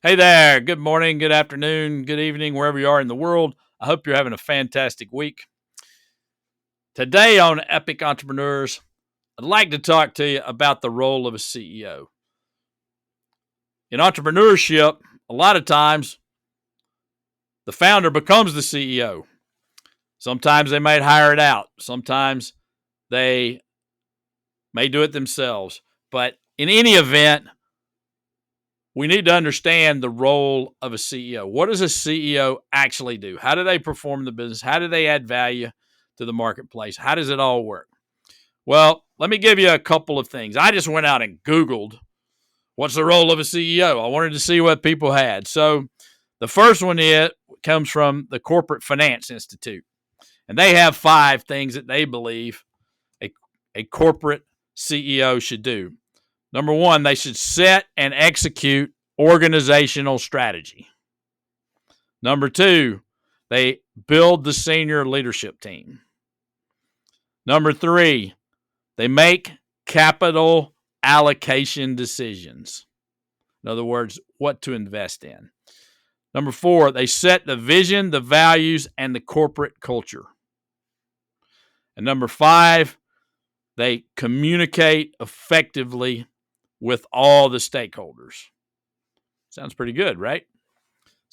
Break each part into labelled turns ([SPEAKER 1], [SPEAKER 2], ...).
[SPEAKER 1] Hey there. Good morning, good afternoon, good evening, wherever you are in the world. I hope you're having a fantastic week. Today on Epic Entrepreneurs, I'd like to talk to you about the role of a CEO. In entrepreneurship, a lot of times the founder becomes the CEO. Sometimes they might hire it out. Sometimes they may do it themselves. But in any event, we need to understand the role of a CEO. What does a CEO actually do? How do they perform the business? How do they add value to the marketplace? How does it all work? Well, let me give you a couple of things. I just went out and Googled what's the role of a CEO. I wanted to see what people had. So the first one comes from the Corporate Finance Institute, and they have 5 things that they believe a corporate CEO should do. Number 1, they should set and execute organizational strategy. Number 2, they build the senior leadership team. Number 3, they make capital allocation decisions. In other words, what to invest in. Number 4, they set the vision, the values, and the corporate culture. And number 5, they communicate effectively with all the stakeholders. Sounds pretty good, right?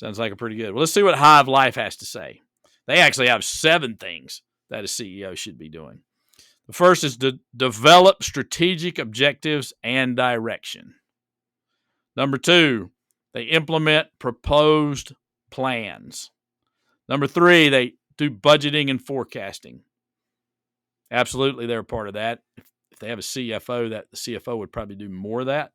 [SPEAKER 1] Sounds like a pretty good. Well, let's see what Hive Life has to say. They actually have 7 things that a CEO should be doing. The first is to develop strategic objectives and direction. Number 2, they implement proposed plans. Number 3, they do budgeting and forecasting. Absolutely, they're a part of that. If they have a CFO, the CFO would probably do more of that.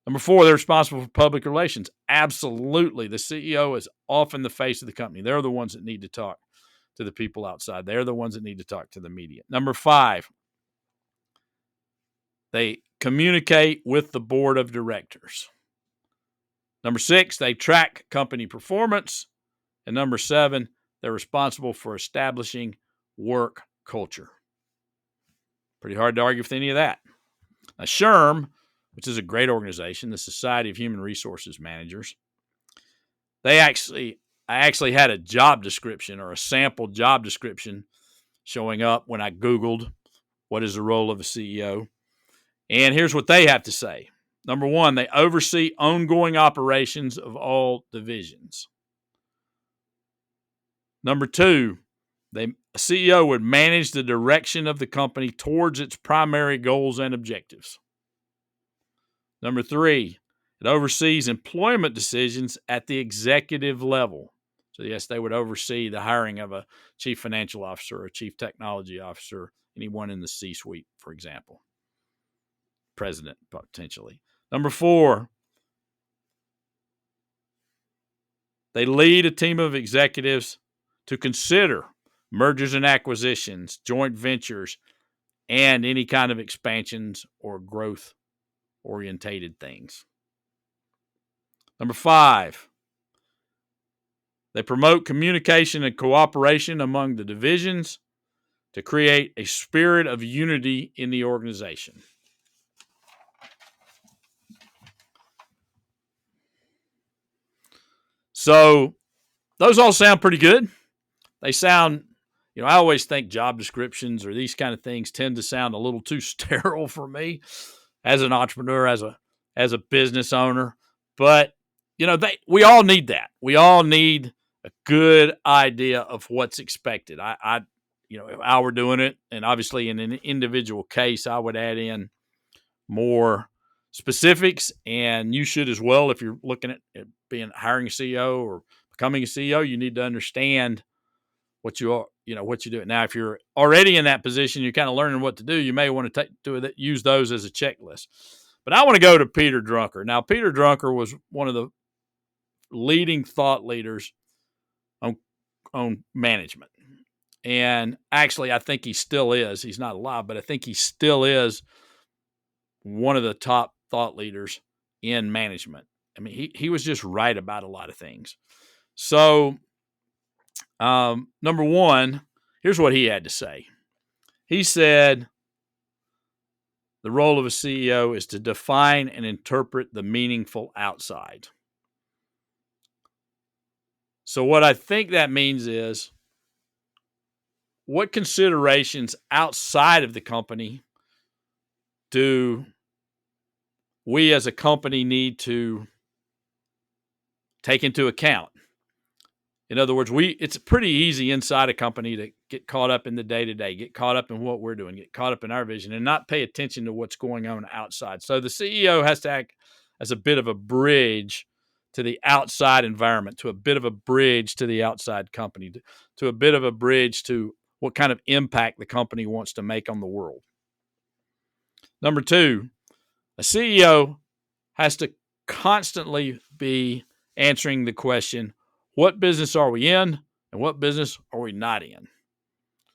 [SPEAKER 1] Number 4, they're responsible for public relations. Absolutely. The CEO is often the face of the company. They're the ones that need to talk to the people outside. They're the ones that need to talk to the media. Number 5, they communicate with the board of directors. Number 6, they track company performance. And number 7, they're responsible for establishing work culture. Pretty hard to argue with any of that. Now, SHRM, which is a great organization, the Society of Human Resources Managers, I actually had a job description or a sample job description showing up when I Googled what is the role of a CEO. And here's what they have to say. Number 1, they oversee ongoing operations of all divisions. Number 2, a CEO would manage the direction of the company towards its primary goals and objectives. Number 3, it oversees employment decisions at the executive level. So, yes, they would oversee the hiring of a chief financial officer, a chief technology officer, anyone in the C-suite, for example. President, potentially. Number 4, they lead a team of executives to consider mergers and acquisitions, joint ventures, and any kind of expansions or growth-orientated things. Number 5, they promote communication and cooperation among the divisions to create a spirit of unity in the organization. So those all sound pretty good. They sound, I always think job descriptions or these kind of things tend to sound a little too sterile for me as an entrepreneur, as a business owner. But, we all need that. We all need a good idea of what's expected. If I were doing it, and obviously in an individual case, I would add in more specifics, and you should as well. If you're looking at hiring a CEO or becoming a CEO, you need to understand what you're doing. Now, if you're already in that position, you're kind of learning what to do, you may want to use those as a checklist. But I want to go to Peter Drucker. Now, Peter Drucker was one of the leading thought leaders on management. And actually, I think he still is. He's not alive, but I think he still is one of the top thought leaders in management. I mean, he was just right about a lot of things. So, number 1, here's what he had to say. He said, the role of a CEO is to define and interpret the meaningful outside. So what I think that means is, what considerations outside of the company do we as a company need to take into account? In other words, it's pretty easy inside a company to get caught up in the day-to-day, get caught up in what we're doing, get caught up in our vision, and not pay attention to what's going on outside. So the CEO has to act as a bit of a bridge to the outside environment, to a bit of a bridge to the outside company, to a bit of a bridge to what kind of impact the company wants to make on the world. Number two, a CEO has to constantly be answering the question, what business are we in and what business are we not in?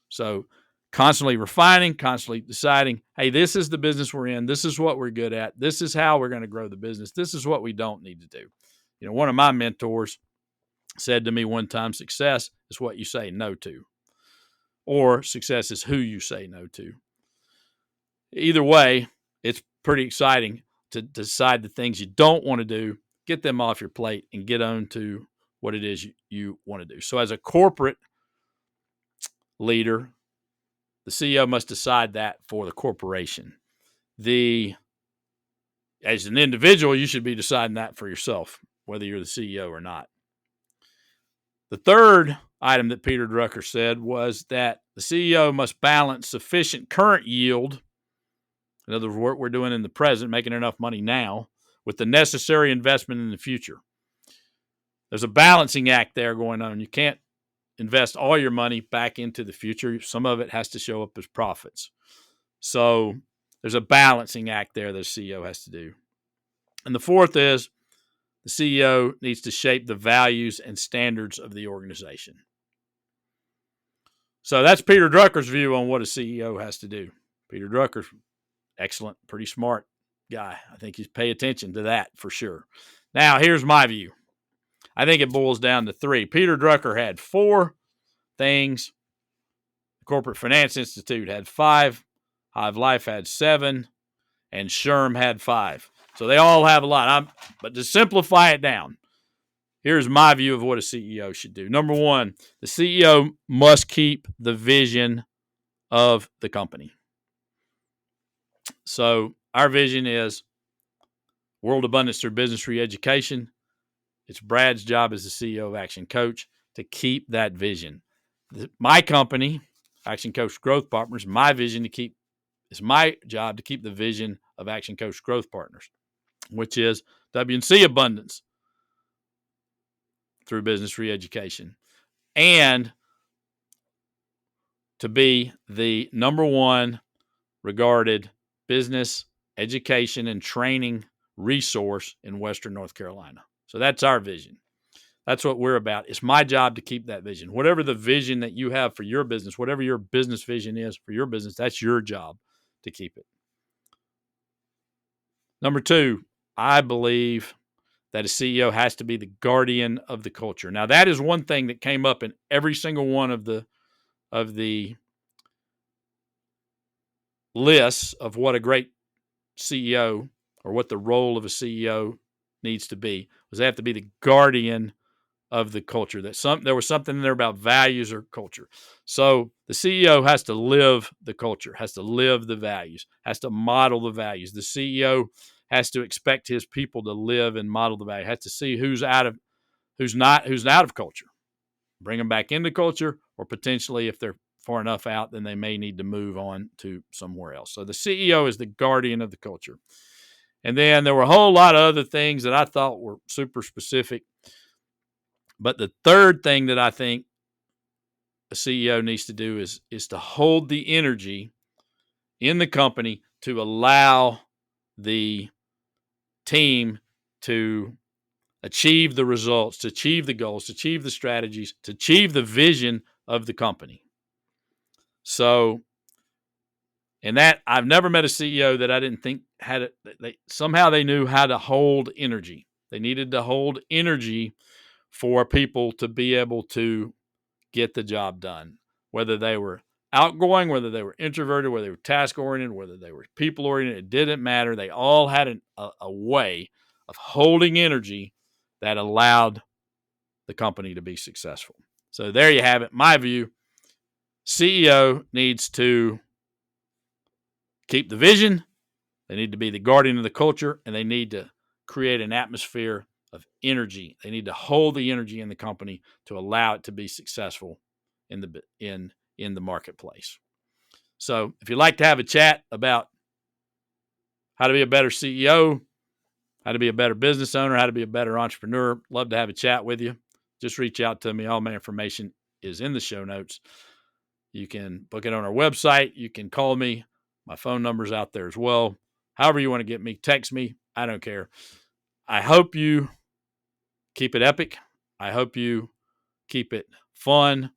[SPEAKER 1] So constantly refining, constantly deciding, hey, this is the business we're in. This is what we're good at. This is how we're going to grow the business. This is what we don't need to do. You know, one of my mentors said to me one time, success is what you say no to, or success is who you say no to. Either way, it's pretty exciting to decide the things you don't want to do, get them off your plate, and get on to what it is you want to do. So as a corporate leader, the CEO must decide that for the corporation. As an individual, you should be deciding that for yourself, whether you're the CEO or not. The third item that Peter Drucker said was that the CEO must balance sufficient current yield, in other words, what we're doing in the present, making enough money now, with the necessary investment in the future. There's a balancing act there going on. You can't invest all your money back into the future. Some of it has to show up as profits. So there's a balancing act there that the CEO has to do. And the fourth is the CEO needs to shape the values and standards of the organization. So that's Peter Drucker's view on what a CEO has to do. Peter Drucker's excellent, pretty smart guy. I think he's pay attention to that for sure. Now, here's my view. I think it boils down to three. Peter Drucker had 4 things. The Corporate Finance Institute had 5. Hive Life had 7. And Sherm had 5. So they all have a lot. But to simplify it down, here's my view of what a CEO should do. Number 1, the CEO must keep the vision of the company. So our vision is world abundance through business re-education. It's Brad's job as the CEO of ActionCOACH to keep that vision. My company, ActionCOACH Growth Partners, it's my job to keep the vision of ActionCOACH Growth Partners, which is W&C abundance through business re-education, and to be the number 1 regarded business education and training resource in Western North Carolina. So that's our vision. That's what we're about. It's my job to keep that vision. Whatever the vision that you have for your business, whatever your business vision is for your business, that's your job to keep it. Number 2, I believe that a CEO has to be the guardian of the culture. Now, that is one thing that came up in every single one of the lists of what a great CEO or what the role of a CEO needs to be, was they have to be the guardian of the culture. There was something in there about values or culture. So the CEO has to live the culture, has to live the values, has to model the values. The CEO has to expect his people to live and model the value, has to see who's out of culture, bring them back into culture, or potentially if they're far enough out, then they may need to move on to somewhere else. So the CEO is the guardian of the culture. And then there were a whole lot of other things that I thought were super specific. But the third thing that I think a CEO needs to do is to hold the energy in the company to allow the team to achieve the results, to achieve the goals, to achieve the strategies, to achieve the vision of the company. So, and that I've never met a CEO that I didn't think had it. Somehow they knew how to hold energy. They needed to hold energy for people to be able to get the job done, whether they were outgoing, whether they were introverted, whether they were task-oriented, whether they were people-oriented. It didn't matter. They all had a way of holding energy that allowed the company to be successful. So there you have it. My view, CEO needs to keep the vision. They need to be the guardian of the culture, and they need to create an atmosphere of energy. They need to hold the energy in the company to allow it to be successful in the marketplace. So if you'd like to have a chat about how to be a better CEO, how to be a better business owner, how to be a better entrepreneur, love to have a chat with you. Just reach out to me. All my information is in the show notes. You can book it on our website. You can call me. My phone number's out there as well. However you want to get me, text me. I don't care. I hope you keep it epic. I hope you keep it fun.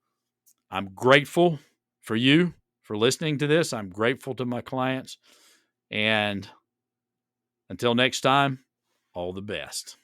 [SPEAKER 1] I'm grateful for you for listening to this. I'm grateful to my clients. And until next time, all the best.